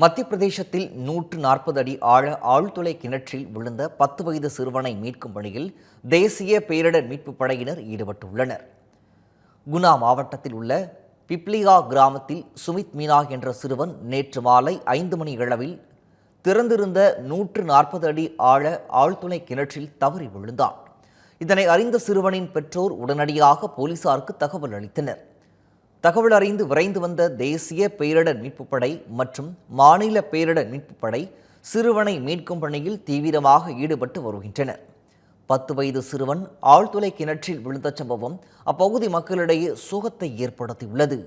மத்திய பிரதேசத்தில் 140 அடி ஆழ ஆழ்துளை கிணற்றில் விழுந்த 10 வயது சிறுவனை மீட்கும் பணியில் தேசிய பேரிடர் மீட்புப் படையினர் ஈடுபட்டுள்ளனர். குனா மாவட்டத்தில் உள்ள பிப்ளிகா கிராமத்தில் சுமித் மீனா என்ற சிறுவன் நேற்று மாலை 5 மணி அளவில் திறந்திருந்த 140 அடி ஆழ ஆழ்துளை கிணற்றில் தவறி விழுந்தான். இதனை அறிந்த சிறுவனின் பெற்றோர் உடனடியாக போலீசாருக்கு தகவல் அளித்தனர். தகவல் அறிந்து விரைந்து வந்த தேசிய பேரிடர் மீட்புப் படை மற்றும் மாநில பேரிடர் மீட்புப் படை சிறுவனை மீட்கும் பணியில் தீவிரமாக ஈடுபட்டு வருகின்றனர். 10 வயது சிறுவன் ஆழ்துளை கிணற்றில் விழுந்த சம்பவம் அப்பகுதி மக்களிடையே சோகத்தை ஏற்படுத்தியுள்ளது.